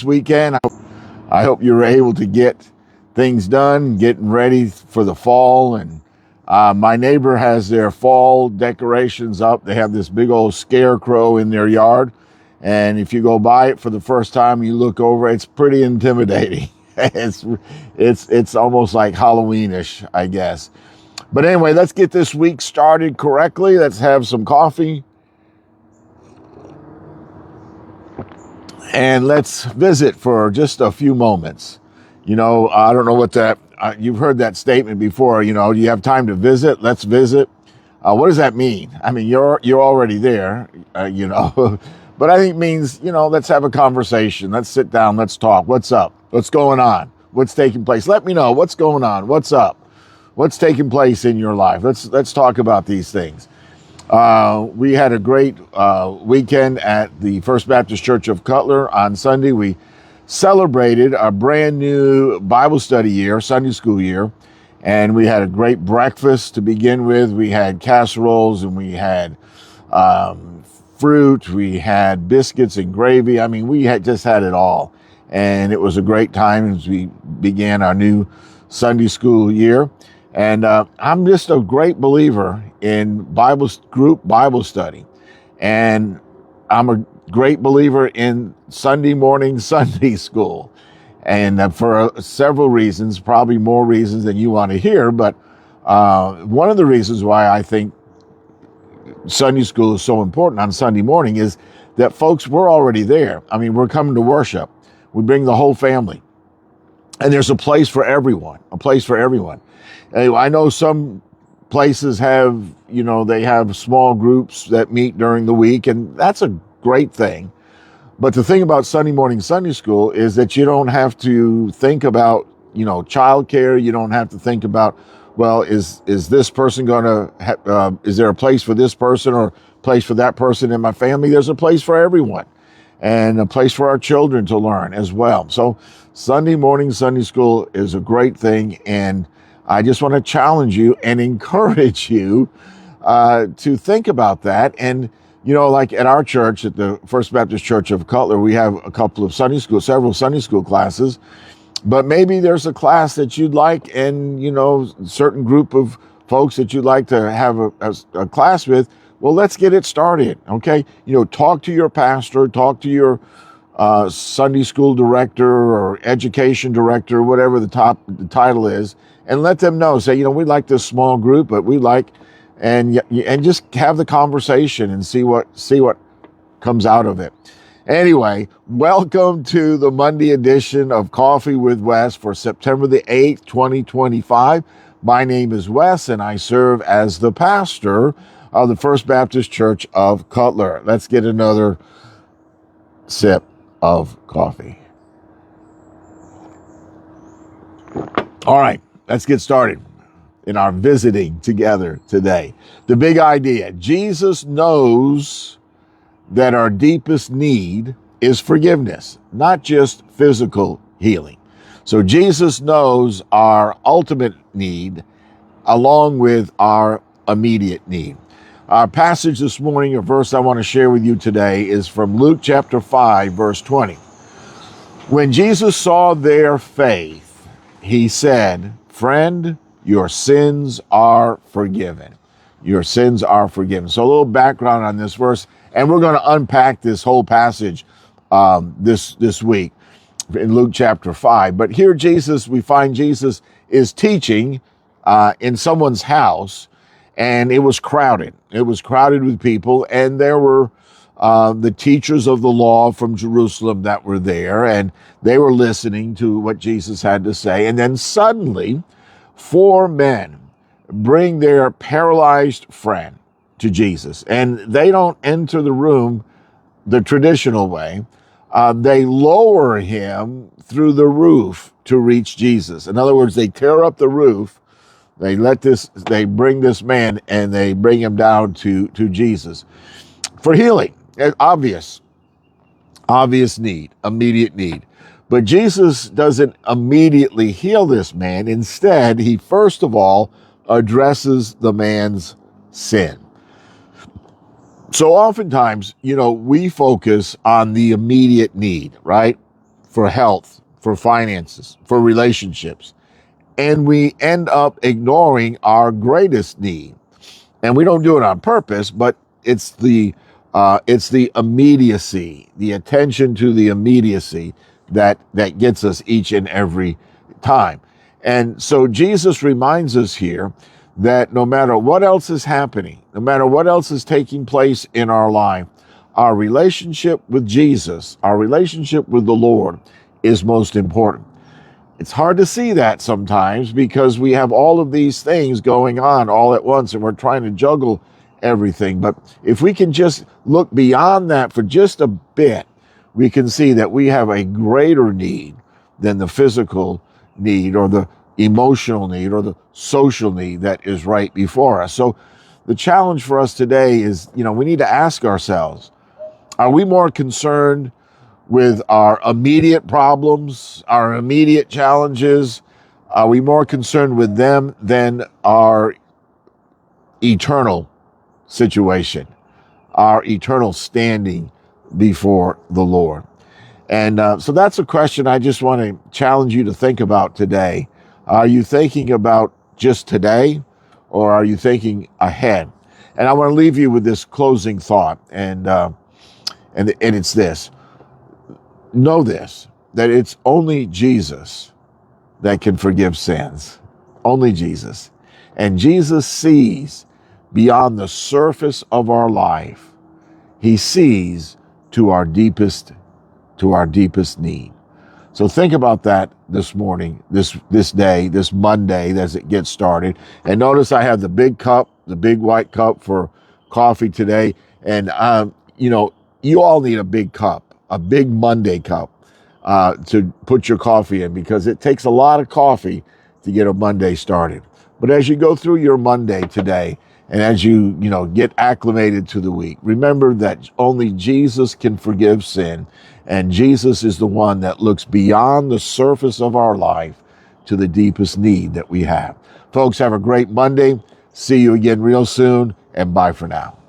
weekend. I hope you were able to get things done, getting ready for the fall. And my neighbor has their fall decorations up. They have this big old scarecrow in their yard. And if you go by it for the first time, you look over, it's pretty intimidating. It's almost like Halloweenish, I guess. But anyway, let's get this week started correctly. Let's have some coffee. And let's visit for just a few moments. You know, I don't know what that, you've heard that statement before, you know, you have time to visit, let's visit. What does that mean? I mean, you're already there, you know, but I think it means, you know, let's have a conversation. Let's sit down. Let's talk. What's up? What's going on? What's taking place? Let me know what's going on. What's up? What's taking place in your life? Let's talk about these things. We had a great weekend at the First Baptist Church of Cutler on Sunday. We celebrated a brand new Bible study year, Sunday school year, and we had a great breakfast to begin with. We had casseroles and we had fruit, we had biscuits and gravy. I mean, we had just had it all, and it was a great time as we began our new Sunday school year. And I'm just a great believer in group Bible study. And I'm a great believer in Sunday morning Sunday school. And for several reasons, probably more reasons than you want to hear. But one of the reasons why I think Sunday school is so important on Sunday morning is that, folks, we're already there. I mean, we're coming to worship. We bring the whole family. And there's a place for everyone, I know some places have, you know, they have small groups that meet during the week, and that's a great thing. But the thing about Sunday morning Sunday school is that you don't have to think about, you know, childcare. You don't have to think about, well, is this person going to, is there a place for this person or a place for that person in my family? There's a place for everyone, and a place for our children to learn as well. So Sunday morning Sunday school is a great thing, and I just want to challenge you and encourage you to think about that. And, you know, like at our church, at the First Baptist Church of Cutler, we have several Sunday school classes, but maybe there's a class that you'd like, and, you know, certain group of folks that you'd like to have a class with. Well, let's get it started. Okay. You know, talk to your pastor, talk to your Sunday school director or education director, whatever the title is, and let them know. Say, you know, we like this small group, but we like, and just have the conversation and see what comes out of it. Anyway, welcome to the Monday edition of Coffee with Wes for September the 8th, 2025. My name is Wes, and I serve as the pastor of the First Baptist Church of Cutler. Let's get another sip of coffee. All right, let's get started in our visiting together today. The big idea: Jesus knows that our deepest need is forgiveness, not just physical healing. So Jesus knows our ultimate need along with our immediate need. Our passage this morning, a verse I want to share with you today, is from Luke chapter 5, verse 20. When Jesus saw their faith, he said, "Friend, your sins are forgiven." Your sins are forgiven. So a little background on this verse, and we're going to unpack this whole passage this week in Luke chapter 5. But here we find Jesus is teaching in someone's house, and it was crowded. It was crowded with people, and there were the teachers of the law from Jerusalem that were there, and they were listening to what Jesus had to say. And then suddenly, 4 men bring their paralyzed friend to Jesus, and they don't enter the room the traditional way. They lower him through the roof to reach Jesus. In other words, they tear up the roof. They bring this man and they bring him down to Jesus for healing. Obvious need, immediate need. But Jesus doesn't immediately heal this man. Instead, he first of all addresses the man's sin. So oftentimes, you know, we focus on the immediate need, right? for health, for finances, for relationships. And we end up ignoring our greatest need. And we don't do it on purpose, but it's the immediacy, the attention to the immediacy that gets us each and every time. And so Jesus reminds us here that no matter what else is happening, no matter what else is taking place in our life, our relationship with Jesus, our relationship with the Lord is most important. It's hard to see that sometimes because we have all of these things going on all at once and we're trying to juggle everything. But if we can just look beyond that for just a bit, we can see that we have a greater need than the physical need or the emotional need or the social need that is right before us. So the challenge for us today is, we need to ask ourselves, are we more concerned with our immediate problems, our immediate challenges? Are we more concerned with them than our eternal situation, our eternal standing before the Lord? And so that's a question I just want to challenge you to think about today. Are you thinking about just today, or are you thinking ahead? And I want to leave you with this closing thought, and it's this. Know this, that it's only Jesus that can forgive sins. Only Jesus. And Jesus sees beyond the surface of our life. He sees to our deepest need. So think about that this morning, this day, this Monday as it gets started. And notice I have the big cup, the big white cup for coffee today. And, you all need a big cup, a big Monday cup to put your coffee in, because it takes a lot of coffee to get a Monday started. But as you go through your Monday today, and as you get acclimated to the week, remember that only Jesus can forgive sin, and Jesus is the one that looks beyond the surface of our life to the deepest need that we have. Folks, have a great Monday. See you again real soon, and bye for now.